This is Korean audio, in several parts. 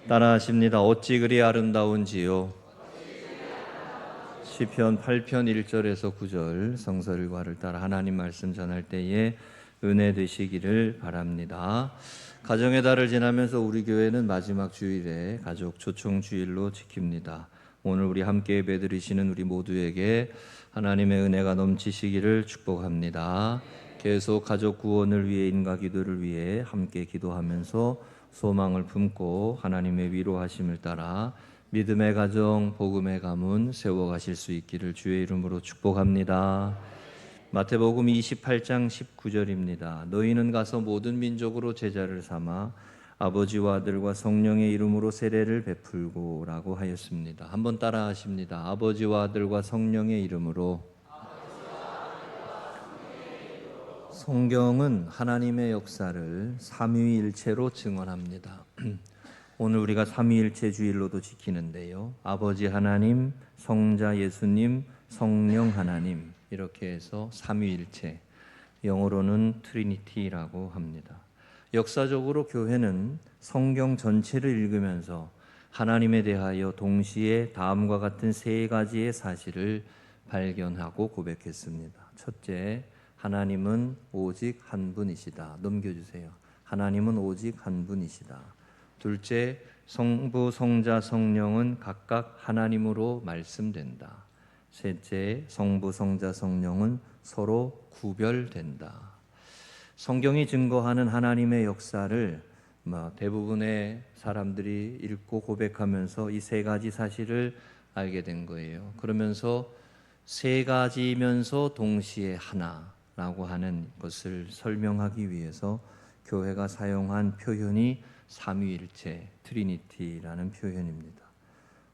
따라하십니다. 어찌 그리 아름다운지요. 시편 8편 1절에서 9절 성서일과를 따라 하나님 말씀 전할 때에 은혜 되시기를 바랍니다. 가정의 달을 지나면서 우리 교회는 마지막 주일에 가족 초청 주일로 지킵니다. 오늘 우리 함께 예배드리시는 우리 모두에게 하나님의 은혜가 넘치시기를 축복합니다. 계속 가족 구원을 위해 인과 기도를 위해 함께 기도하면서 소망을 품고 하나님의 위로하심을 따라 믿음의 가정, 복음의 가문 세워가실 수 있기를 주의 이름으로 축복합니다. 마태복음 28장 19절입니다. 너희는 가서 모든 민족으로 제자를 삼아 아버지와 아들과 성령의 이름으로 세례를 베풀고 라고 하였습니다. 한번 따라 하십니다. 아버지와 아들과 성령의 이름으로. 성경은 하나님의 역사를 삼위일체로 증언합니다. 오늘 우리가 삼위일체 주일로도 지키는데요. 아버지 하나님, 성자 예수님, 성령 하나님 이렇게 해서 삼위일체, 영어로는 트리니티라고 합니다. 역사적으로 교회는 성경 전체를 읽으면서 하나님에 대하여 동시에 다음과 같은 세 가지의 사실을 발견하고 고백했습니다. 첫째, 하나님은 오직 한 분이시다. 넘겨주세요. 하나님은 오직 한 분이시다. 둘째, 성부, 성자, 성령은 각각 하나님으로 말씀된다. 셋째, 성부, 성자, 성령은 서로 구별된다. 성경이 증거하는 하나님의 역사를 대부분의 사람들이 읽고 고백하면서 이 세 가지 사실을 알게 된 거예요. 그러면서 세 가지면서 동시에 하나라고 하는 것을 설명하기 위해서 교회가 사용한 표현이 삼위일체, 트리니티라는 표현입니다.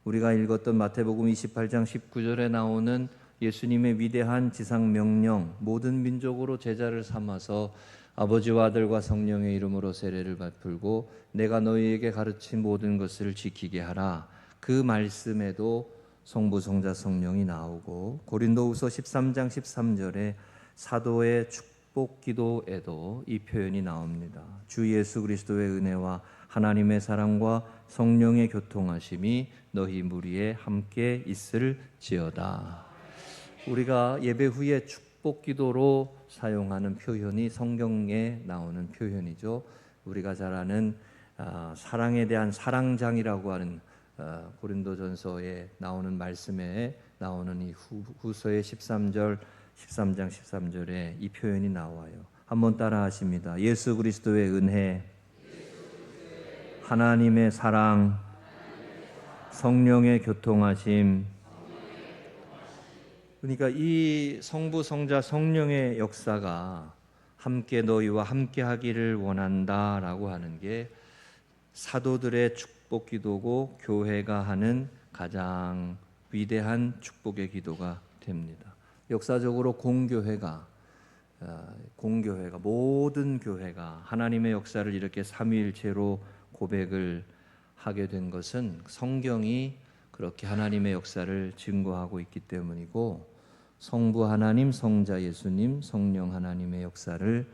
우리가 읽었던 마태복음 28장 19절에 나오는 예수님의 위대한 지상 명령, 모든 민족으로 제자를 삼아서 아버지와 아들과 성령의 이름으로 세례를 베풀고 내가 너희에게 가르친 모든 것을 지키게 하라. 그 말씀에도 성부, 성자, 성령이 나오고 고린도후서 13장 13절에 사도의 축복 기도에도 이 표현이 나옵니다. 주 예수 그리스도의 은혜와 하나님의 사랑과 성령의 교통하심이 너희 무리에 함께 있을지어다. 우리가 예배 후에 축복 기도로 사용하는 표현이 성경에 나오는 표현이죠. 우리가 잘 아는 사랑에 대한 사랑장이라고 하는 고린도전서에 나오는 말씀에 나오는 이 후서의 13장 13절에 이 표현이 나와요. 한번 따라 하십니다. 예수 그리스도의 은혜, 하나님의 사랑, 성령의 교통하심. 그러니까 이 성부, 성자, 성령의 역사가 함께 너희와 함께 하기를 원한다라고 하는 게 사도들의 축복 기도고 교회가 하는 가장 위대한 축복의 기도가 됩니다. 역사적으로 공교회가 모든 교회가 하나님의 역사를 이렇게 삼위일체로 고백을 하게 된 것은 성경이 그렇게 하나님의 역사를 증거하고 있기 때문이고 성부 하나님, 성자 예수님, 성령 하나님의 역사를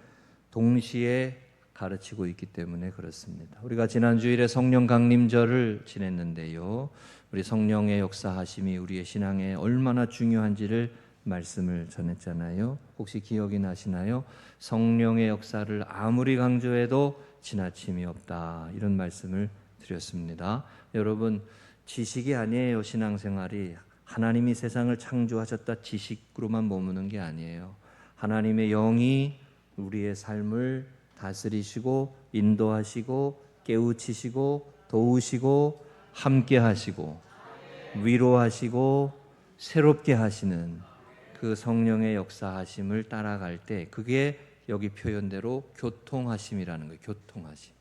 동시에 가르치고 있기 때문에 그렇습니다. 우리가 지난 주일에 성령 강림절을 지냈는데요. 우리 성령의 역사하심이 우리의 신앙에 얼마나 중요한지를 말씀을 전했잖아요. 혹시 기억이 나시나요? 성령의 역사를 아무리 강조해도 지나침이 없다. 이런 말씀을 드렸습니다. 여러분, 지식이 아니에요. 신앙생활이 하나님이 세상을 창조하셨다 지식으로만 머무는 게 아니에요. 하나님의 영이 우리의 삶을 다스리시고 인도하시고 깨우치시고 도우시고 함께 하시고 위로하시고 새롭게 하시는 그 성령의 역사하심을 따라갈 때 그게 여기 표현대로 교통하심이라는 거예요. 교통하심.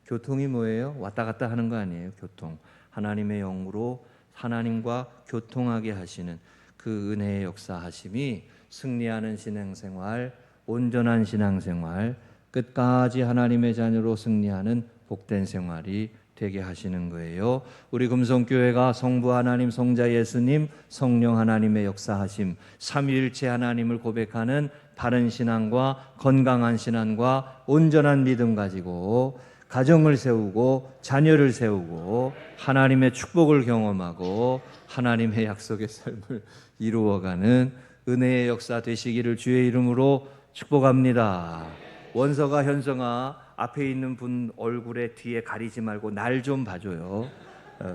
교통이 뭐예요? 왔다 갔다 하는 거 아니에요. 교통. 하나님의 영으로 하나님과 교통하게 하시는 그 은혜의 역사하심이 승리하는 신앙생활, 온전한 신앙생활, 끝까지 하나님의 자녀로 승리하는 복된 생활이 되게 하시는 거예요. 우리 금성교회가 성부 하나님, 성자 예수님, 성령 하나님의 역사하심, 삼위일체 하나님을 고백하는 바른 신앙과 건강한 신앙과 온전한 믿음 가지고 가정을 세우고 자녀를 세우고 하나님의 축복을 경험하고 하나님의 약속의 삶을 이루어가는 은혜의 역사 되시기를 주의 이름으로 축복합니다. 원서가 현성아, 앞에 있는 분 얼굴에 뒤에 가리지 말고 날 좀 봐줘요.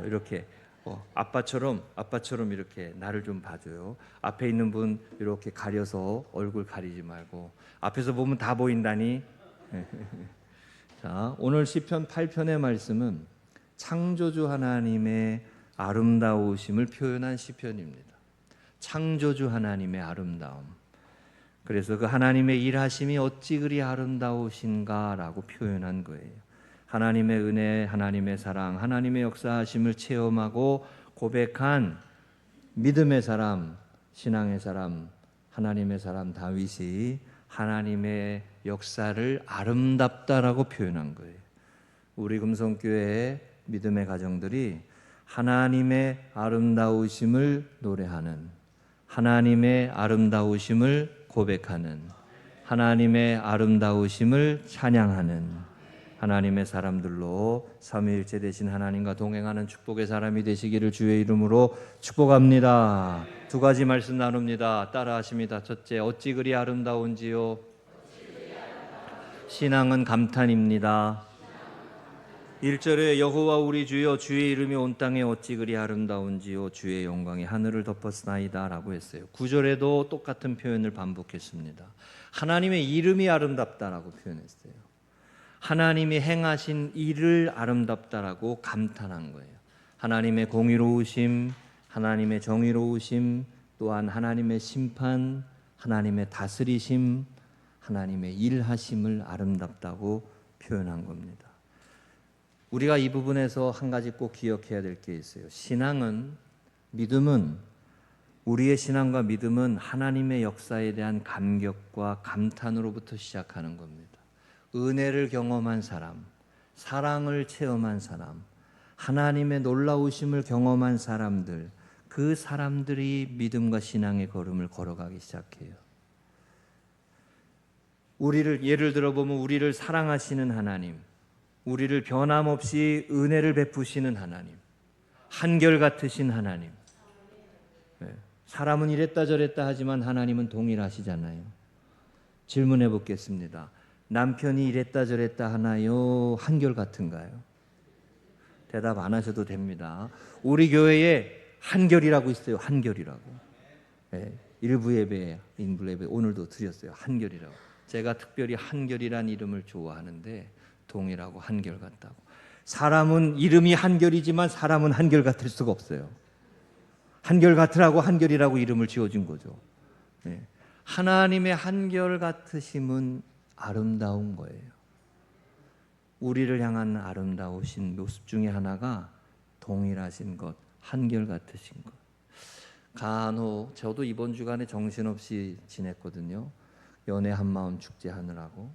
이렇게 아빠처럼 이렇게 나를 좀 봐줘요. 앞에 있는 분 이렇게 가려서 얼굴 가리지 말고, 앞에서 보면 다 보인다니. 자, 오늘 시편 8편의 말씀은 창조주 하나님의 아름다우심을 표현한 시편입니다. 창조주 하나님의 아름다움. 그래서 그 하나님의 일하심이 어찌 그리 아름다우신가라고 표현한 거예요. 하나님의 은혜, 하나님의 사랑, 하나님의 역사하심을 체험하고 고백한 믿음의 사람, 신앙의 사람, 하나님의 사람 다윗이 하나님의 역사를 아름답다라고 표현한 거예요. 우리 금성교회의 믿음의 가정들이 하나님의 아름다우심을 노래하는, 하나님의 아름다우심을 고백하는, 하나님의 아름다우심을 찬양하는 하나님의 사람들로 삼위일체 되신 하나님과 동행하는 축복의 사람이 되시기를 주의 이름으로 축복합니다. 두 가지 말씀 나눕니다. 따라 하십니다. 첫째, 어찌 그리 아름다운지요. 신앙은 감탄입니다. 1절에 여호와 우리 주여, 주의 이름이 온 땅에 어찌 그리 아름다운지요, 주의 영광이 하늘을 덮었나이다 라고 했어요. 9절에도 똑같은 표현을 반복했습니다. 하나님의 이름이 아름답다라고 표현했어요. 하나님이 행하신 일을 아름답다라고 감탄한 거예요. 하나님의 공의로우심, 하나님의 정의로우심, 또한 하나님의 심판, 하나님의 다스리심, 하나님의 일하심을 아름답다고 표현한 겁니다. 우리가 이 부분에서 한 가지 꼭 기억해야 될 게 있어요. 신앙은, 믿음은, 우리의 신앙과 믿음은 하나님의 역사에 대한 감격과 감탄으로부터 시작하는 겁니다. 은혜를 경험한 사람, 사랑을 체험한 사람, 하나님의 놀라우심을 경험한 사람들, 그 사람들이 믿음과 신앙의 걸음을 걸어가기 시작해요. 우리를, 예를 들어보면 우리를 사랑하시는 하나님, 우리를 변함없이 은혜를 베푸시는 하나님, 한결같으신 하나님. 사람은 이랬다 저랬다 하지만 하나님은 동일하시잖아요. 질문해 보겠습니다. 남편이 이랬다 저랬다 하나요? 한결같은가요? 대답 안 하셔도 됩니다. 우리 교회에 한결이라고 있어요. 한결이라고. 일부 예배, 인부 예배 오늘도 드렸어요. 한결이라고. 제가 특별히 한결이란 이름을 좋아하는데 동일하고 한결같다고. 사람은 이름이 한결이지만 사람은 한결같을 수가 없어요. 한결같으라고 한결이라고 이름을 지어준 거죠. 하나님의 한결같으심은 아름다운 거예요. 우리를 향한 아름다우신 모습 중에 하나가 동일하신 것, 한결같으신 것. 간혹 저도 이번 주간에 정신없이 지냈거든요. 연애 한마음 축제 하느라고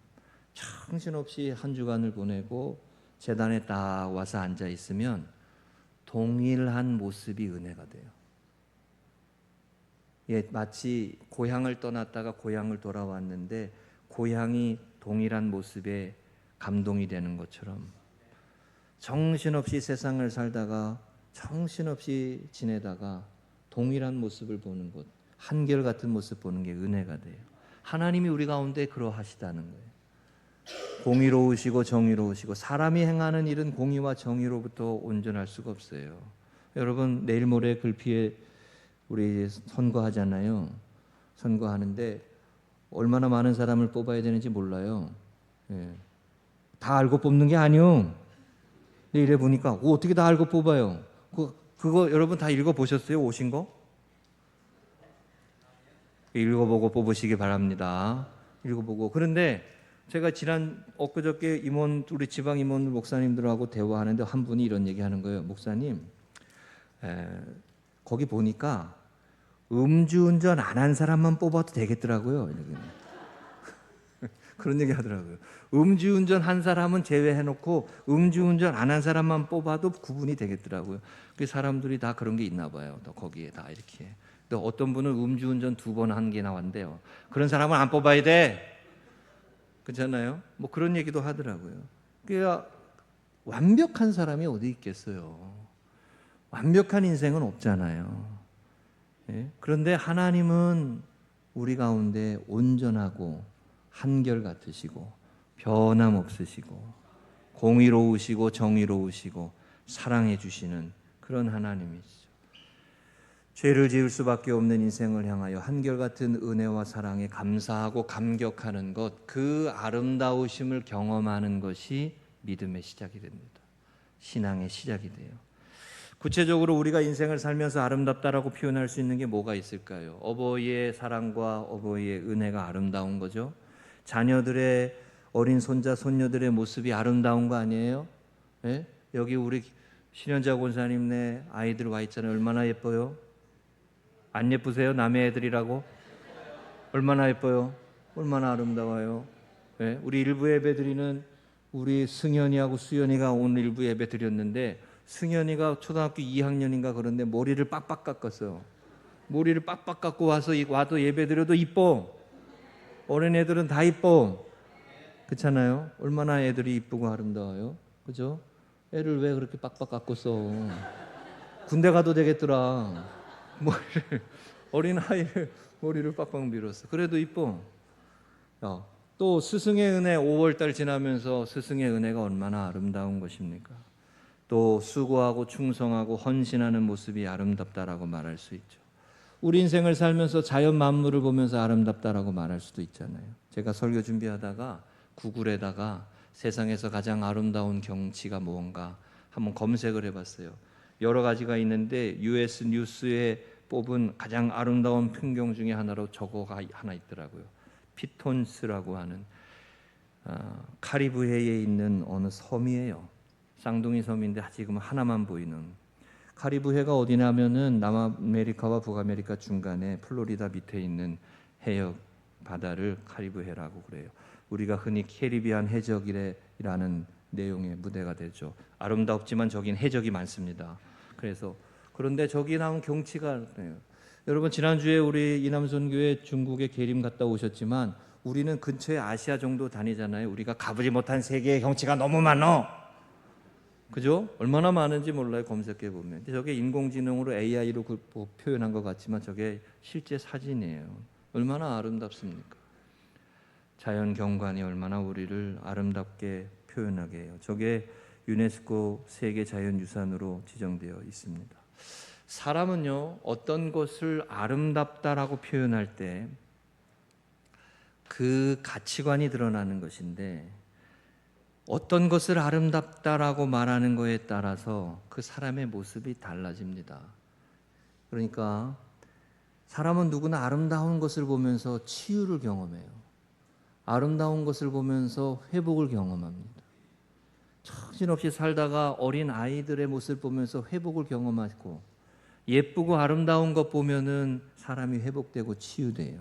정신없이 한 주간을 보내고 제단에 딱 와서 앉아 있으면 동일한 모습이 은혜가 돼요. 마치 고향을 떠났다가 고향을 돌아왔는데 고향이 동일한 모습에 감동이 되는 것처럼 정신없이 세상을 살다가 정신없이 지내다가 동일한 모습을 보는 것, 한결같은 모습 보는 게 은혜가 돼요. 하나님이 우리 가운데 그러하시다는 거예요. 공의로우시고 정의로우시고, 사람이 행하는 일은 공의와 정의로부터 온전할 수가 없어요. 여러분, 내일 모레 글피에 우리 선거하잖아요. 선거하는데 얼마나 많은 사람을 뽑아야 되는지 몰라요. 다 알고 뽑는 게 아니요. 이래 보니까 어떻게 다 알고 뽑아요? 그거 여러분 다 읽어보셨어요? 오신 거? 읽어보고 뽑으시기 바랍니다. 읽어보고. 그런데 제가 엊그저께 우리 지방 임원 목사님들하고 대화하는데 한 분이 이런 얘기하는 거예요. 목사님, 거기 보니까 음주운전 안 한 사람만 뽑아도 되겠더라고요. 그런 얘기 하더라고요. 음주운전 한 사람은 제외해놓고 음주운전 안 한 사람만 뽑아도 구분이 되겠더라고요. 그 사람들이 다 그런 게 있나 봐요. 또 거기에 다 이렇게. 또 어떤 분은 음주운전 2번 한 게 나왔는데요. 그런 사람은 안 뽑아야 돼. 그렇잖아요. 뭐 그런 얘기도 하더라고요. 그러니까 완벽한 사람이 어디 있겠어요? 완벽한 인생은 없잖아요. 예? 그런데 하나님은 우리 가운데 온전하고 한결같으시고 변함없으시고 공의로우시고 정의로우시고 사랑해 주시는 그런 하나님이시죠. 죄를 지을 수밖에 없는 인생을 향하여 한결같은 은혜와 사랑에 감사하고 감격하는 것, 그 아름다우심을 경험하는 것이 믿음의 시작이 됩니다. 신앙의 시작이 돼요. 구체적으로 우리가 인생을 살면서 아름답다라고 표현할 수 있는 게 뭐가 있을까요? 어버이의 사랑과 어버이의 은혜가 아름다운 거죠. 자녀들의, 어린 손자 손녀들의 모습이 아름다운 거 아니에요? 예? 여기 우리 신현자 권사님네 아이들 와 있잖아요. 얼마나 예뻐요? 안 예쁘세요? 남의 애들이라고? 얼마나 예뻐요? 얼마나 아름다워요? 예? 우리 일부 예배 드리는 우리 승현이하고 수연이가 오늘 일부 예배 드렸는데, 승현이가 초등학교 2학년인가 그런데 머리를 빡빡 깎았어요. 머리를 빡빡 깎고 와도 예배 드려도 이뻐. 어린 애들은 다 이뻐. 그렇잖아요? 얼마나 애들이 이쁘고 아름다워요. 그죠? 애를 왜 그렇게 빡빡 깎고 써? 군대 가도 되겠더라. 어린 아이를 머리를 빡빡 밀었어. 그래도 이뻐. 또 스승의 은혜, 5월달 지나면서 스승의 은혜가 얼마나 아름다운 것입니까? 또 수고하고 충성하고 헌신하는 모습이 아름답다라고 말할 수 있죠. 우리 인생을 살면서 자연 만물을 보면서 아름답다라고 말할 수도 있잖아요. 제가 설교 준비하다가 구글에다가 세상에서 가장 아름다운 경치가 뭔가 한번 검색을 해봤어요. 여러 가지가 있는데 US 뉴스에 뽑은 가장 아름다운 풍경 중에 하나로 저거가 하나 있더라고요. 피톤스라고 하는 카리브해에 있는 어느 섬이에요. 쌍둥이 섬인데 지금 하나만 보이는. 카리브해가 어디냐면은 남아메리카와 북아메리카 중간에 플로리다 밑에 있는 해역 바다를 카리브해라고 그래요. 우리가 흔히 캐리비안 해적이라는 내용의 무대가 되죠. 아름답지만 저긴 해적이 많습니다. 그런데 저기 나온 경치가 그래요. 여러분, 지난주에 우리 이남선교회 중국에 계림 갔다 오셨지만 우리는 근처에 아시아 정도 다니잖아요. 우리가 가보지 못한 세계의 경치가 너무 많어. 그죠? 얼마나 많은지 몰라요. 검색해 보면. 저게 인공지능으로 AI로 표현한 것 같지만 저게 실제 사진이에요. 얼마나 아름답습니까? 자연 경관이 얼마나 우리를 아름답게 표현하게 해요. 저게 유네스코 세계 자연유산으로 지정되어 있습니다. 사람은요, 어떤 것을 아름답다라고 표현할 때 그 가치관이 드러나는 것인데, 어떤 것을 아름답다라고 말하는 것에 따라서 그 사람의 모습이 달라집니다. 그러니까 사람은 누구나 아름다운 것을 보면서 치유를 경험해요. 아름다운 것을 보면서 회복을 경험합니다. 정신없이 살다가 어린 아이들의 모습을 보면서 회복을 경험하고, 예쁘고 아름다운 것 보면은 사람이 회복되고 치유돼요.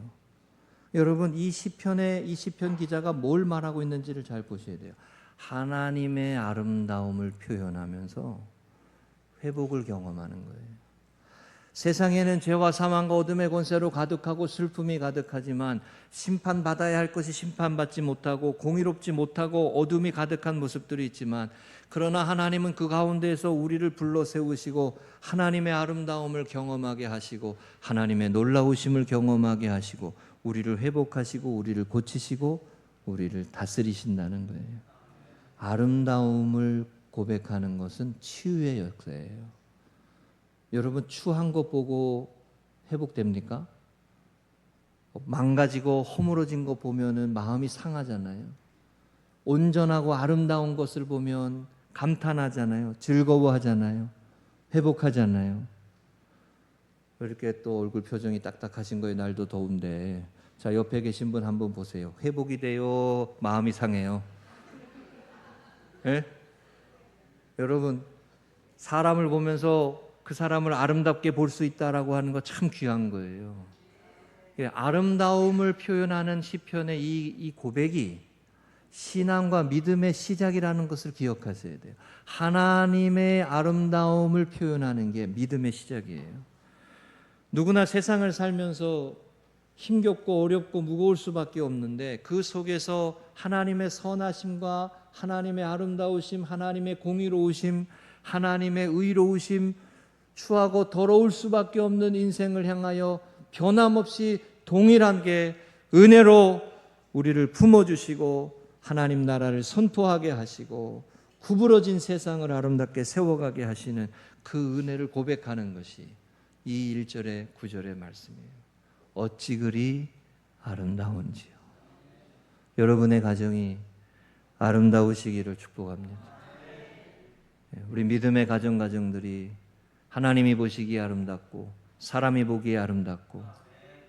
여러분, 이 시편 기자가 뭘 말하고 있는지를 잘 보셔야 돼요. 하나님의 아름다움을 표현하면서 회복을 경험하는 거예요. 세상에는 죄와 사망과 어둠의 권세로 가득하고 슬픔이 가득하지만 심판받아야 할 것이 심판받지 못하고 공의롭지 못하고 어둠이 가득한 모습들이 있지만, 그러나 하나님은 그 가운데에서 우리를 불러 세우시고 하나님의 아름다움을 경험하게 하시고 하나님의 놀라우심을 경험하게 하시고 우리를 회복하시고 우리를 고치시고 우리를 다스리신다는 거예요. 아름다움을 고백하는 것은 치유의 역사예요. 여러분, 추한 것 보고 회복됩니까? 망가지고 허물어진 것 보면은 마음이 상하잖아요. 온전하고 아름다운 것을 보면 감탄하잖아요. 즐거워하잖아요. 회복하잖아요. 이렇게 또 얼굴 표정이 딱딱하신 거예요. 날도 더운데. 자, 옆에 계신 분 한번 보세요. 회복이 돼요? 마음이 상해요? 예? 여러분, 사람을 보면서 그 사람을 아름답게 볼 수 있다라고 하는 거 참 귀한 거예요. 아름다움을 표현하는 시편의 이 고백이 신앙과 믿음의 시작이라는 것을 기억하셔야 돼요. 하나님의 아름다움을 표현하는 게 믿음의 시작이에요. 누구나 세상을 살면서 힘겹고 어렵고 무거울 수밖에 없는데 그 속에서 하나님의 선하심과 하나님의 아름다우심, 하나님의 공의로우심, 하나님의 의로우심, 추하고 더러울 수밖에 없는 인생을 향하여 변함없이 동일하게 은혜로 우리를 품어주시고 하나님 나라를 선포하게 하시고 구부러진 세상을 아름답게 세워가게 하시는 그 은혜를 고백하는 것이 이 1절의 9절의 말씀이에요. 어찌 그리 아름다운지요. 여러분의 가정이 아름다우시기를 축복합니다. 우리 믿음의 가정들이 하나님이 보시기에 아름답고 사람이 보기에 아름답고,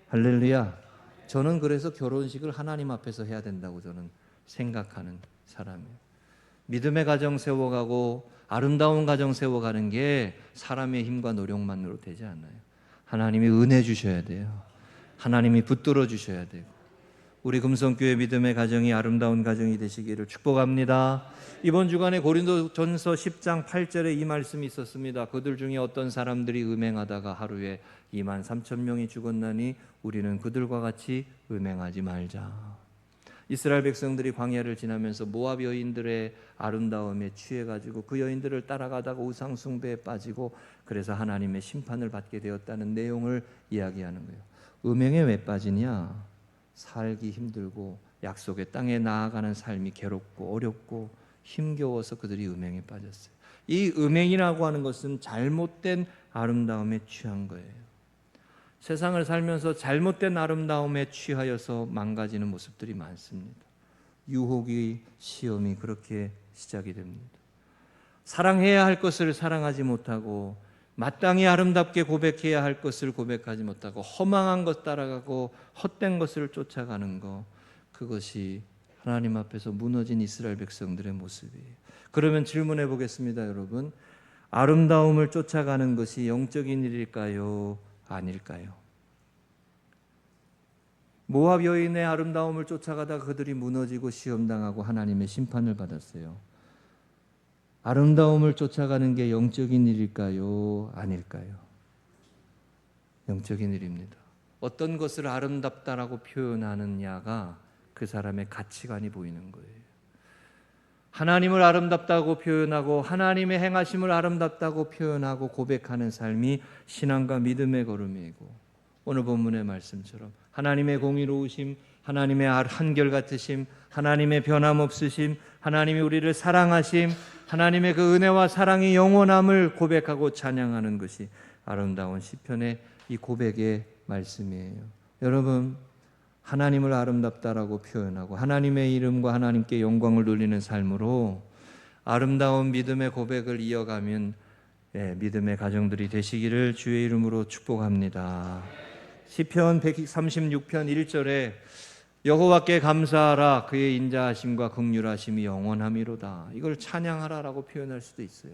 할렐루야. 저는 그래서 결혼식을 하나님 앞에서 해야 된다고 저는 생각하는 사람이에요. 믿음의 가정 세워가고 아름다운 가정 세워가는 게 사람의 힘과 노력만으로 되지 않아요. 하나님이 은혜 주셔야 돼요. 하나님이 붙들어 주셔야 되고, 우리 금성교회 믿음의 가정이 아름다운 가정이 되시기를 축복합니다. 이번 주간에 고린도전서 10장 8절에 이 말씀이 있었습니다. 그들 중에 어떤 사람들이 음행하다가 하루에 23,000명이 죽었나니 우리는 그들과 같이 음행하지 말자. 이스라엘 백성들이 광야를 지나면서 모압 여인들의 아름다움에 취해가지고 그 여인들을 따라가다가 우상 숭배에 빠지고 그래서 하나님의 심판을 받게 되었다는 내용을 이야기하는 거예요. 음행에 왜 빠지냐? 살기 힘들고 약속의 땅에 나아가는 삶이 괴롭고 어렵고 힘겨워서 그들이 음행에 빠졌어요. 이 음행이라고 하는 것은 잘못된 아름다움에 취한 거예요. 세상을 살면서 잘못된 아름다움에 취하여서 망가지는 모습들이 많습니다. 유혹이, 시험이 그렇게 시작이 됩니다. 사랑해야 할 것을 사랑하지 못하고 마땅히 아름답게 고백해야 할 것을 고백하지 못하고 허망한 것 따라가고 헛된 것을 쫓아가는 것, 그것이 하나님 앞에서 무너진 이스라엘 백성들의 모습이에요. 그러면 질문해 보겠습니다, 여러분. 아름다움을 쫓아가는 것이 영적인 일일까요? 아닐까요? 모압 여인의 아름다움을 쫓아가다가 그들이 무너지고 시험당하고 하나님의 심판을 받았어요. 아름다움을 쫓아가는 게 영적인 일일까요? 아닐까요? 영적인 일입니다. 어떤 것을 아름답다라고 표현하느냐가 그 사람의 가치관이 보이는 거예요. 하나님을 아름답다고 표현하고 하나님의 행하심을 아름답다고 표현하고 고백하는 삶이 신앙과 믿음의 걸음이고, 오늘 본문의 말씀처럼 하나님의 공의로우심, 하나님의 한결같으심, 하나님의 변함없으심, 하나님이 우리를 사랑하심, 하나님의 그 은혜와 사랑이 영원함을 고백하고 찬양하는 것이 아름다운 시편의 이 고백의 말씀이에요. 여러분, 하나님을 아름답다라고 표현하고 하나님의 이름과 하나님께 영광을 돌리는 삶으로 아름다운 믿음의 고백을 이어가면 믿음의 가정들이 되시기를 주의 이름으로 축복합니다. 시편 136편 1절에 여호와께 감사하라, 그의 인자하심과 긍휼하심이 영원함이로다. 이걸 찬양하라라고 표현할 수도 있어요.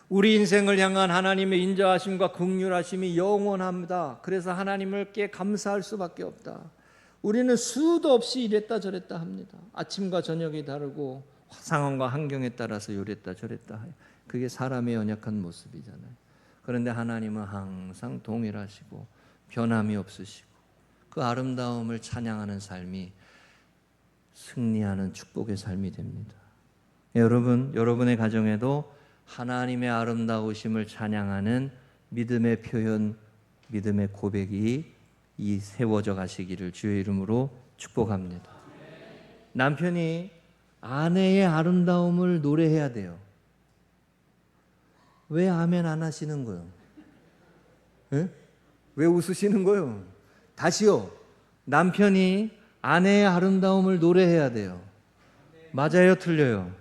우리 인생을 향한 하나님의 인자하심과 긍휼하심이 영원합니다. 그래서 하나님께 감사할 수밖에 없다. 우리는 수도 없이 이랬다 저랬다 합니다. 아침과 저녁이 다르고 상황과 환경에 따라서 이랬다 저랬다. 그게 사람의 연약한 모습이잖아요. 그런데 하나님은 항상 동일하시고 변함이 없으시고 그 아름다움을 찬양하는 삶이 승리하는 축복의 삶이 됩니다. 여러분, 여러분의 가정에도 하나님의 아름다우심을 찬양하는 믿음의 표현, 믿음의 고백이 이 세워져 가시기를 주의 이름으로 축복합니다. 남편이 아내의 아름다움을 노래해야 돼요. 왜 아멘 안 하시는 거예요? 네? 왜 웃으시는 거예요? 다시요. 남편이 아내의 아름다움을 노래해야 돼요. 맞아요? 틀려요?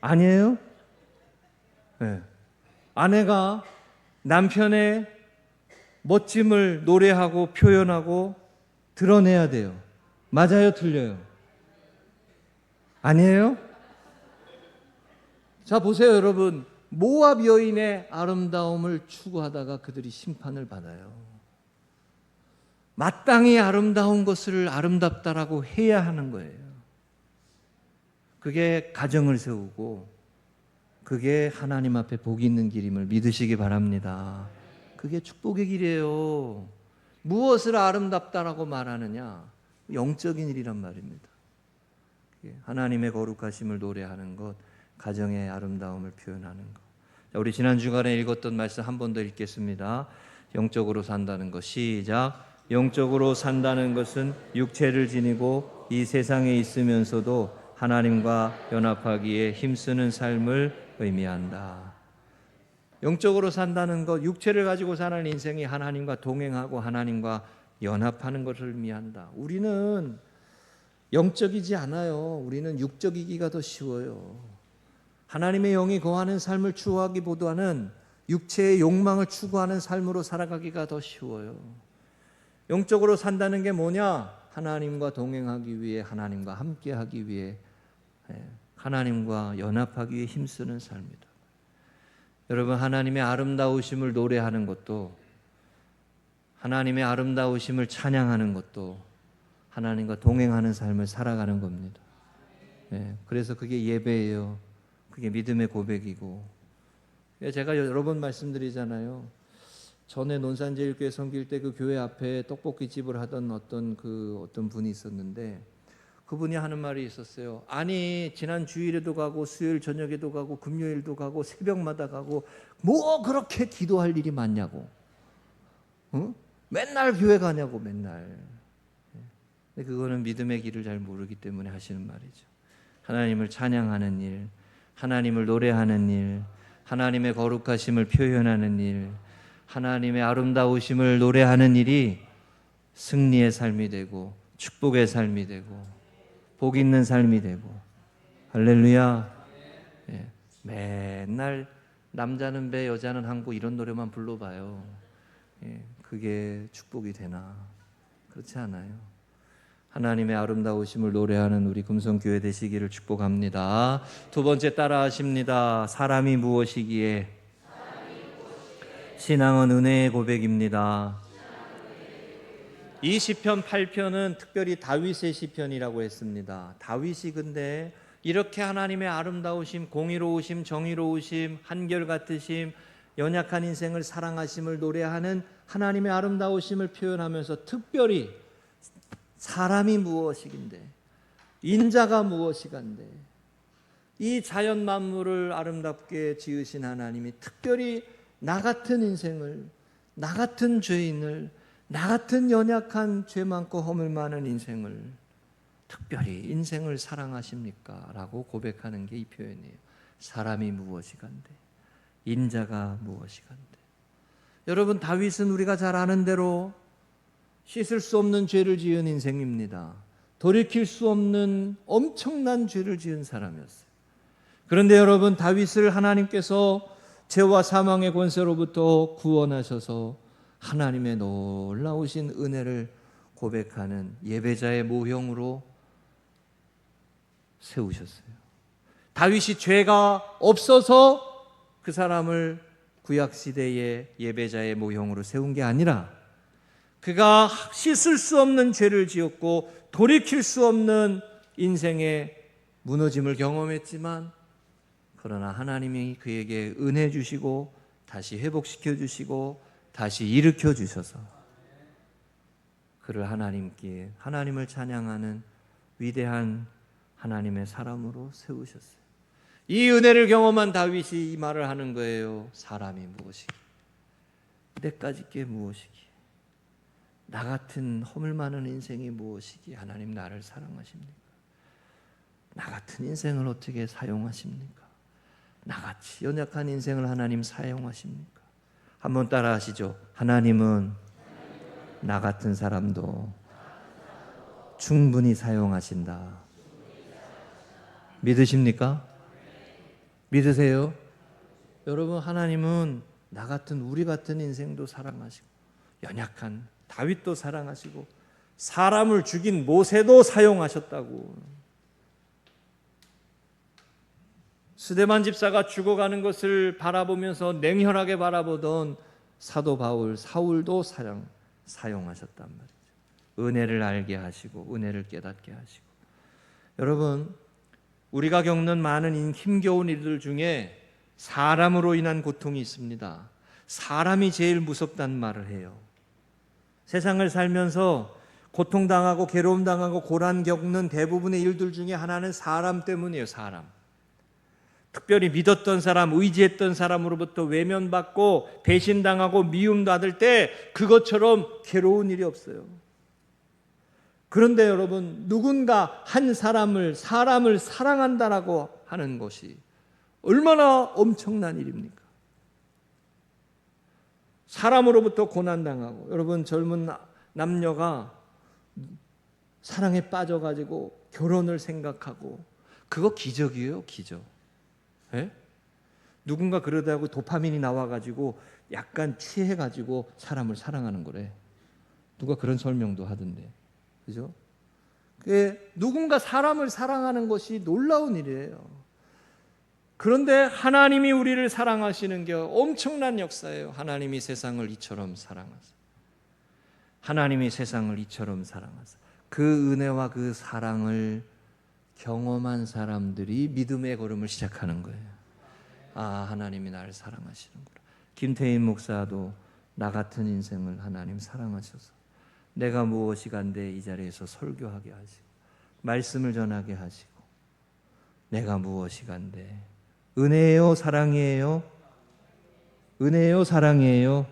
아니에요? 네. 아내가 남편의 멋짐을 노래하고 표현하고 드러내야 돼요. 맞아요? 틀려요? 아니에요? 자, 보세요, 여러분. 모압 여인의 아름다움을 추구하다가 그들이 심판을 받아요. 마땅히 아름다운 것을 아름답다라고 해야 하는 거예요. 그게 가정을 세우고 그게 하나님 앞에 복이 있는 길임을 믿으시기 바랍니다. 그게 축복의 길이에요. 무엇을 아름답다라고 말하느냐? 영적인 일이란 말입니다. 하나님의 거룩하심을 노래하는 것, 가정의 아름다움을 표현하는 것. 자, 우리 지난 주간에 읽었던 말씀 한 번 더 읽겠습니다. 영적으로 산다는 것. 시작. 영적으로 산다는 것은 육체를 지니고 이 세상에 있으면서도 하나님과 연합하기에 힘쓰는 삶을 의미한다. 영적으로 산다는 것, 육체를 가지고 사는 인생이 하나님과 동행하고 하나님과 연합하는 것을 의미한다. 우리는 영적이지 않아요. 우리는 육적이기가 더 쉬워요. 하나님의 영이 거하는 삶을 추구하기보다는 육체의 욕망을 추구하는 삶으로 살아가기가 더 쉬워요. 영적으로 산다는 게 뭐냐? 하나님과 동행하기 위해, 하나님과 함께하기 위해, 하나님과 연합하기 위해 힘쓰는 삶이다. 여러분, 하나님의 아름다우심을 노래하는 것도, 하나님의 아름다우심을 찬양하는 것도 하나님과 동행하는 삶을 살아가는 겁니다. 그래서 그게 예배예요. 그게 믿음의 고백이고. 제가 여러 번 말씀드리잖아요. 전에 논산제일교회 섬길 때 그 교회 앞에 떡볶이집을 하던 어떤 분이 있었는데, 그분이 하는 말이 있었어요. 아니, 지난 주일에도 가고 수요일 저녁에도 가고 금요일도 가고 새벽마다 가고 뭐 그렇게 기도할 일이 많냐고. 맨날 교회 가냐고, 맨날. 근데 그거는 믿음의 길을 잘 모르기 때문에 하시는 말이죠. 하나님을 찬양하는 일, 하나님을 노래하는 일, 하나님의 거룩하심을 표현하는 일, 하나님의 아름다우심을 노래하는 일이 승리의 삶이 되고 축복의 삶이 되고 복 있는 삶이 되고. 할렐루야. 맨날 남자는 배 여자는 항구 이런 노래만 불러봐요. 그게 축복이 되나? 그렇지 않아요. 하나님의 아름다우심을 노래하는 우리 금성교회 되시기를 축복합니다. 두 번째 따라하십니다. 사람이 무엇이기에? 신앙은 은혜의 고백입니다. 이 시편 8편은 특별히 다윗의 시편이라고 했습니다. 다윗이 근데 이렇게 하나님의 아름다우심, 공의로우심, 정의로우심, 한결같으심, 연약한 인생을 사랑하심을 노래하는 하나님의 아름다우심을 표현하면서 특별히 사람이 무엇이긴데, 인자가 무엇이간데, 이 자연 만물을 아름답게 지으신 하나님이 특별히 나 같은 인생을, 나 같은 죄인을, 나 같은 연약한 죄 많고 허물 많은 인생을 특별히 인생을 사랑하십니까? 라고 고백하는 게 이 표현이에요. 사람이 무엇이간데, 인자가 무엇이간데. 여러분, 다윗은 우리가 잘 아는 대로 씻을 수 없는 죄를 지은 인생입니다. 돌이킬 수 없는 엄청난 죄를 지은 사람이었어요. 그런데 여러분, 다윗을 하나님께서 죄와 사망의 권세로부터 구원하셔서 하나님의 놀라우신 은혜를 고백하는 예배자의 모형으로 세우셨어요. 다윗이 죄가 없어서 그 사람을 구약시대의 예배자의 모형으로 세운 게 아니라 그가 씻을 수 없는 죄를 지었고 돌이킬 수 없는 인생의 무너짐을 경험했지만, 그러나 하나님이 그에게 은혜 주시고 다시 회복시켜 주시고 다시 일으켜 주셔서 그를 하나님께, 하나님을 찬양하는 위대한 하나님의 사람으로 세우셨어요. 이 은혜를 경험한 다윗이 이 말을 하는 거예요. 사람이 무엇이기, 내까지 게 무엇이기, 나 같은 허물 많은 인생이 무엇이기, 하나님 나를 사랑하십니까? 나 같은 인생을 어떻게 사용하십니까? 나같이 연약한 인생을 하나님 사용하십니까? 한번 따라 하시죠. 하나님은 나 같은 사람도 충분히 사용하신다. 믿으십니까? 믿으세요? 여러분, 하나님은 나 같은, 우리 같은 인생도 사랑하시고 연약한 다윗도 사랑하시고 사람을 죽인 모세도 사용하셨다고. 스데반 집사가 죽어가는 것을 바라보면서 냉혈하게 바라보던 사도 바울, 사울도 사용하셨단 말이죠. 은혜를 알게 하시고 은혜를 깨닫게 하시고. 여러분, 우리가 겪는 많은 힘겨운 일들 중에 사람으로 인한 고통이 있습니다. 사람이 제일 무섭다는 말을 해요. 세상을 살면서 고통당하고 괴로움당하고 고난 겪는 대부분의 일들 중에 하나는 사람 때문이에요. 사람. 특별히 믿었던 사람, 의지했던 사람으로부터 외면받고 배신당하고 미움 받을 때 그것처럼 괴로운 일이 없어요. 그런데 여러분, 누군가 한 사람을 사랑한다라고 하는 것이 얼마나 엄청난 일입니까? 사람으로부터 고난당하고, 여러분 젊은 남녀가 사랑에 빠져가지고 결혼을 생각하고, 그거 기적이에요, 기적. 예? 누군가 그러다고 도파민이 나와가지고 약간 취해가지고 사람을 사랑하는 거래. 누가 그런 설명도 하던데, 그죠? 누군가 사람을 사랑하는 것이 놀라운 일이에요. 그런데 하나님이 우리를 사랑하시는 게 엄청난 역사예요. 하나님이 세상을 이처럼 사랑하세요. 하나님이 세상을 이처럼 사랑하세요. 그 은혜와 그 사랑을 경험한 사람들이 믿음의 걸음을 시작하는 거예요. 아, 하나님이 나를 사랑하시는구나. 김태인 목사도 나 같은 인생을 하나님 사랑하셔서 내가 무엇이 간데 이 자리에서 설교하게 하시고 말씀을 전하게 하시고, 내가 무엇이 간데 은혜예요, 사랑이에요? 은혜예요, 사랑이에요?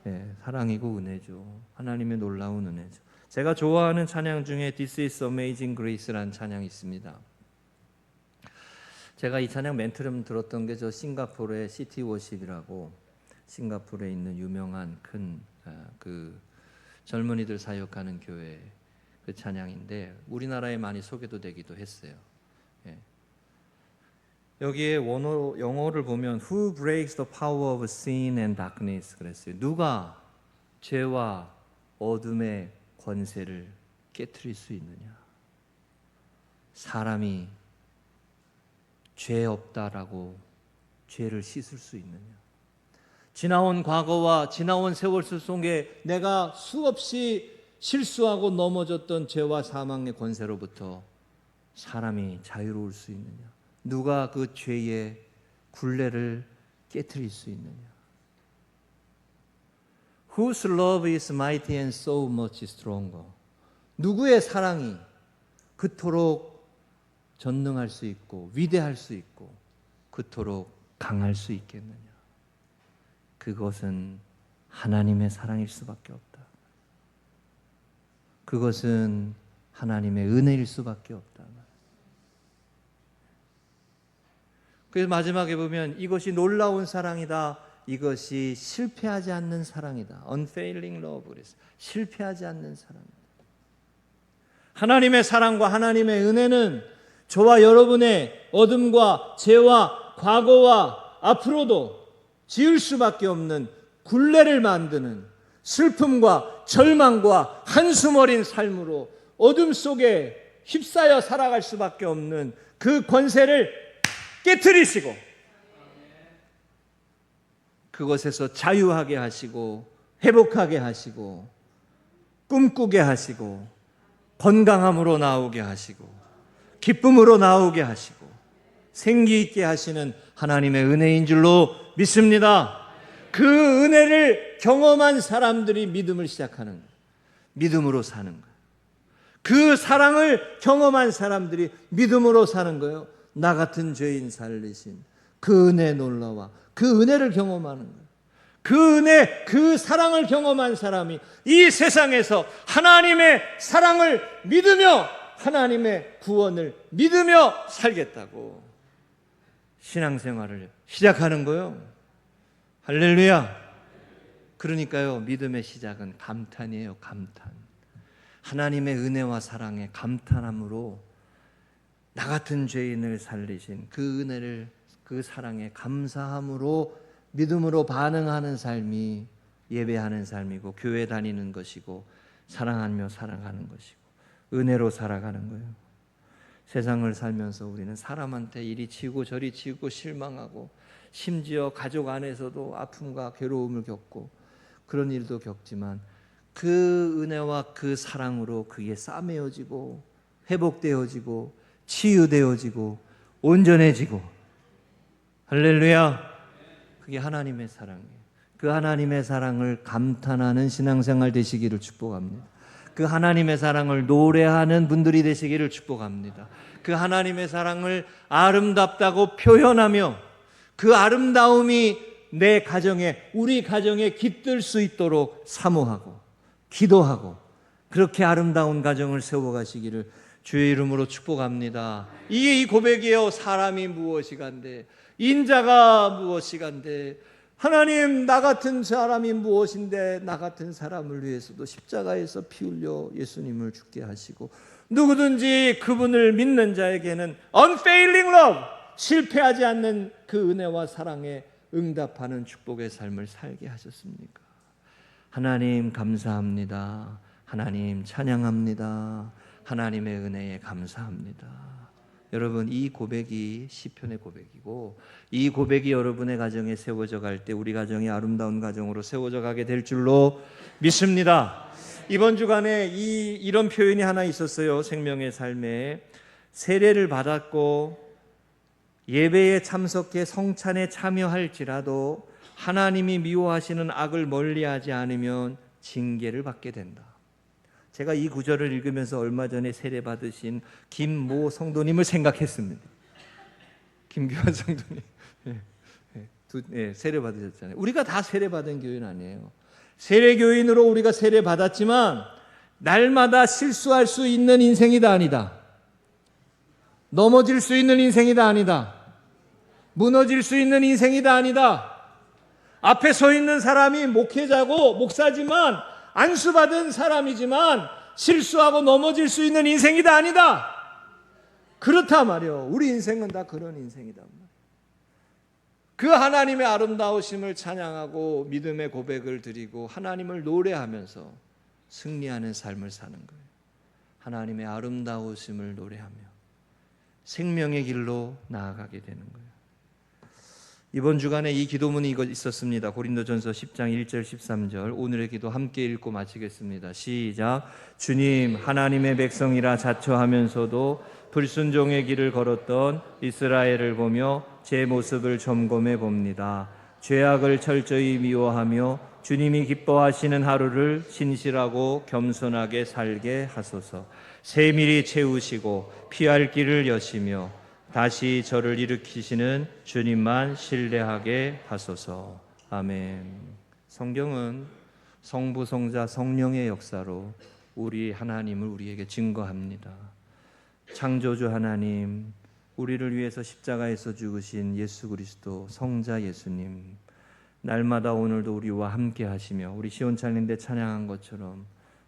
네, 사랑이고 은혜죠. 하나님의 놀라운 은혜죠. 제가 좋아하는 찬양 중에 This is Amazing Grace라는 찬양이 있습니다. 제가 이 찬양 맨 처음 들었던 게 저 싱가포르의 시티 워십이라고, 싱가포르에 있는 유명한 큰 그 젊은이들 사역하는 교회 그 찬양인데 우리나라에 많이 소개도 되기도 했어요. 예. 여기에 영어를 보면 Who breaks the power of sin and darkness 그랬어요. 누가 죄와 어둠의 권세를 깨트릴 수 있느냐? 사람이 죄 없다라고 죄를 씻을 수 있느냐? 지나온 과거와 지나온 세월 속에 내가 수없이 실수하고 넘어졌던 죄와 사망의 권세로부터 사람이 자유로울 수 있느냐? 누가 그 죄의 굴레를 깨트릴 수 있느냐? Whose love is mighty and so much stronger? 누구의 사랑이 그토록 전능할 수 있고 위대할 수 있고 그토록 강할 수 있겠느냐? 그것은 하나님의 사랑일 수밖에 없다. 그것은 하나님의 은혜일 수밖에 없다. 그래서 마지막에 보면 이것이 놀라운 사랑이다. 이것이 실패하지 않는 사랑이다. Unfailing love. 그래서 실패하지 않는 사랑이다. 하나님의 사랑과 하나님의 은혜는 저와 여러분의 어둠과 죄와 과거와 앞으로도 지을 수밖에 없는 굴레를 만드는 슬픔과 절망과 한숨 어린 삶으로 어둠 속에 휩싸여 살아갈 수밖에 없는 그 권세를 깨트리시고 그것에서 자유하게 하시고 회복하게 하시고 꿈꾸게 하시고 건강함으로 나오게 하시고 기쁨으로 나오게 하시고 생기 있게 하시는 하나님의 은혜인 줄로 믿습니다. 그 은혜를 경험한 사람들이 믿음을 시작하는 거예요. 믿음으로 사는 거예요. 그 사랑을 경험한 사람들이 믿음으로 사는 거예요. 나 같은 죄인 살리신 그 은혜 놀라와 그 은혜를 경험하는 거예요. 그 은혜, 그 사랑을 경험한 사람이 이 세상에서 하나님의 사랑을 믿으며 하나님의 구원을 믿으며 살겠다고 신앙생활을 시작하는 거예요. 할렐루야. 그러니까요, 믿음의 시작은 감탄이에요. 감탄. 하나님의 은혜와 사랑에 감탄함으로 나 같은 죄인을 살리신 그 은혜를, 그 사랑에 감사함으로 믿음으로 반응하는 삶이 예배하는 삶이고 교회 다니는 것이고 사랑하며 살아가는 것이고 은혜로 살아가는 거예요. 세상을 살면서 우리는 사람한테 이리 치고 저리 치고 실망하고 심지어 가족 안에서도 아픔과 괴로움을 겪고 그런 일도 겪지만 그 은혜와 그 사랑으로 그게 싸매어지고 회복되어지고 치유되어지고 온전해지고 할렐루야. 그게 하나님의 사랑이에요. 그 하나님의 사랑을 감탄하는 신앙생활 되시기를 축복합니다. 그 하나님의 사랑을 노래하는 분들이 되시기를 축복합니다. 그 하나님의 사랑을 아름답다고 표현하며 그 아름다움이 내 가정에, 우리 가정에 깃들 수 있도록 사모하고 기도하고 그렇게 아름다운 가정을 세워가시기를 주의 이름으로 축복합니다. 이게 이 고백이에요. 사람이 무엇이간데, 인자가 무엇이간데, 하나님, 나 같은 사람이 무엇인데 나 같은 사람을 위해서도 십자가에서 피 흘려 예수님을 죽게 하시고, 누구든지 그분을 믿는 자에게는 unfailing love, 실패하지 않는 그 은혜와 사랑에 응답하는 축복의 삶을 살게 하셨습니까? 하나님 감사합니다. 하나님 찬양합니다. 하나님의 은혜에 감사합니다. 여러분, 이 고백이 시편의 고백이고, 이 고백이 여러분의 가정에 세워져 갈 때 우리 가정이 아름다운 가정으로 세워져 가게 될 줄로 믿습니다. 이번 주간에 이런 표현이 하나 있었어요. 생명의 삶에 세례를 받았고 예배에 참석해 성찬에 참여할지라도 하나님이 미워하시는 악을 멀리하지 않으면 징계를 받게 된다. 제가 이 구절을 읽으면서 얼마 전에 세례 받으신 김모 성도님을 생각했습니다. 김규환 성도님 세례 받으셨잖아요. 우리가 다 세례 받은 교인 아니에요. 세례 교인으로 우리가 세례 받았지만 날마다 실수할 수 있는 인생이다 아니다. 넘어질 수 있는 인생이다 아니다. 무너질 수 있는 인생이다 아니다. 앞에 서 있는 사람이 목회자고 목사지만 안수받은 사람이지만 실수하고 넘어질 수 있는 인생이다 아니다. 그렇다 말이요. 우리 인생은 다 그런 인생이다 말이요. 그 하나님의 아름다우심을 찬양하고 믿음의 고백을 드리고 하나님을 노래하면서 승리하는 삶을 사는 거예요. 하나님의 아름다우심을 노래하며 생명의 길로 나아가게 되는 거예요. 이번 주간에 이 기도문이 있었습니다. 고린도전서 10장 1절 13절. 오늘의 기도 함께 읽고 마치겠습니다. 시작. 주님, 하나님의 백성이라 자처하면서도 불순종의 길을 걸었던 이스라엘을 보며 제 모습을 점검해 봅니다. 죄악을 철저히 미워하며 주님이 기뻐하시는 하루를 신실하고 겸손하게 살게 하소서. 세밀히 채우시고 피할 길을 여시며 다시 저를 일으키시는 주님만 신뢰하게 하소서. 아멘. 성경은 성부, 성자, 성령의 역사로 우리 하나님을 우리에게 증거합니다. 창조주 하나님, 우리를 위해서 십자가에서 죽으신 예수 그리스도 성자 예수님, 날마다 오늘도 우리와 함께 하시며 우리 시온찬린대 찬양한 것처럼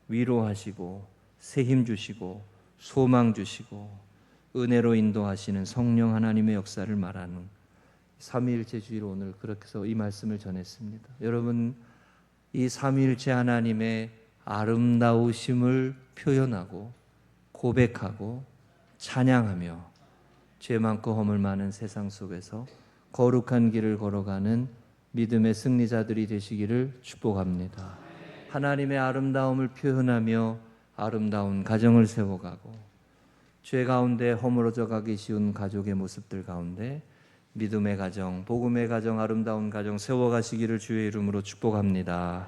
위로하시고 새 힘 주시고 소망 주시고 은혜로 인도하시는 성령 하나님의 역사를 말하는 삼위일체 주의로 오늘 그렇게 해서 이 말씀을 전했습니다. 여러분, 이 삼위일체 하나님의 아름다우심을 표현하고 고백하고 찬양하며 죄 많고 허물 많은 세상 속에서 거룩한 길을 걸어가는 믿음의 승리자들이 되시기를 축복합니다. 하나님의 아름다움을 표현하며 아름다운 가정을 세워가고 죄 가운데 허물어져 가기 쉬운 가족의 모습들 가운데 믿음의 가정, 복음의 가정, 아름다운 가정 세워가시기를 주의 이름으로 축복합니다.